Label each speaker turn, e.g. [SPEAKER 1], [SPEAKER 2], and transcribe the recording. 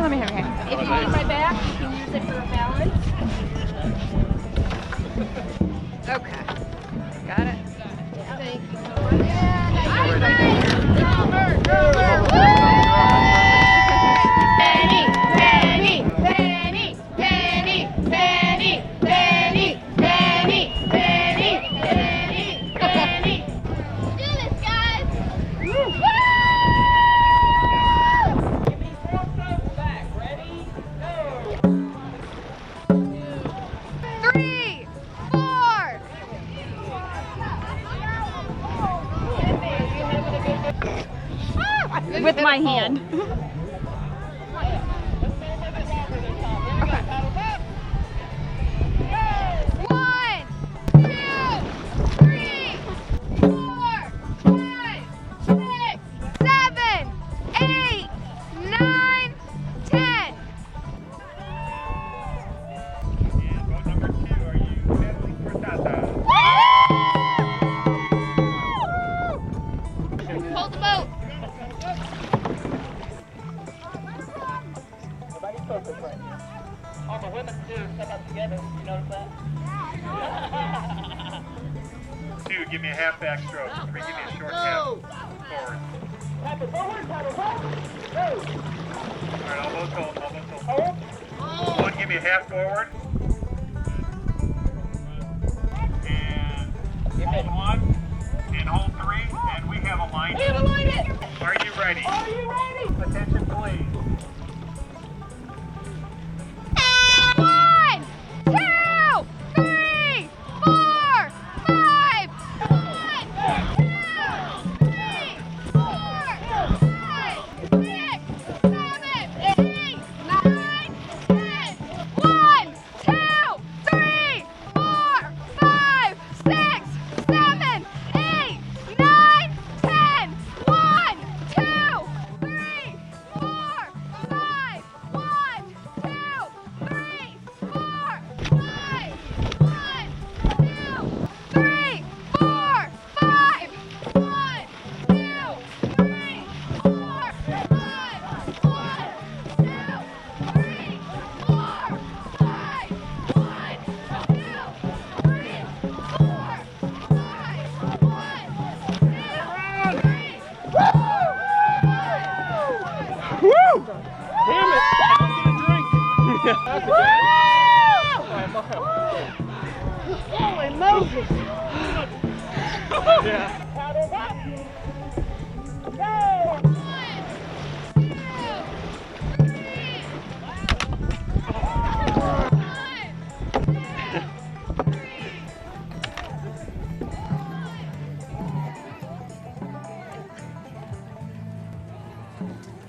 [SPEAKER 1] let me have your hand.
[SPEAKER 2] If you need my back, you can use it for a balance.
[SPEAKER 1] Okay. Got it.
[SPEAKER 2] Thank you. Penny, penny, penny, penny, penny, penny, penny, penny, penny, penny. Do this, guys. Woo!
[SPEAKER 3] Give me 4 steps back. Ready? Go.
[SPEAKER 1] 3, 4. With my hand. One, 2, 3, 4, 5, 6, 7, 8, 9, 10.
[SPEAKER 4] And boat number 2, are you pedaling for Tata?
[SPEAKER 2] Hold the boat.
[SPEAKER 3] Everybody focus right here. All the women too, step up together. You notice that?
[SPEAKER 4] 2, give me a half backstroke. 3, give me a short tap forward.
[SPEAKER 3] Paddle forward, paddle forward. Go.
[SPEAKER 4] Alright, all boats hold, hold. 1, give me a half forward. And hold 1, and hold 3, and we have a line.
[SPEAKER 2] We have a line in.
[SPEAKER 4] Are you ready?
[SPEAKER 3] Are you ready?
[SPEAKER 4] Attention, please.
[SPEAKER 1] 1, 2, 3, 4, 5. 1, 2, 3, 4, 5, 6, 7, 8, 9, 10. 1, 2, 3, 4, 5, 6, 7, 8, 9, 10. 1, 2, 3, 4, 5. 1, 2, 3, 4, 5. 1, 2, 3, 4, 5. 1, 2, 3, 4, 5. 1, 2, 3, 4, 5. 1, 2, 3, 4, 5. 1, 2, 3, 4.
[SPEAKER 4] Woo! Damn it! I'm gonna drink.
[SPEAKER 2] Holy Moses.
[SPEAKER 4] Yeah.
[SPEAKER 3] Paddle back. Go.
[SPEAKER 1] 1, 2, 3, 4, 5, 6, 7, 8, 9, 10.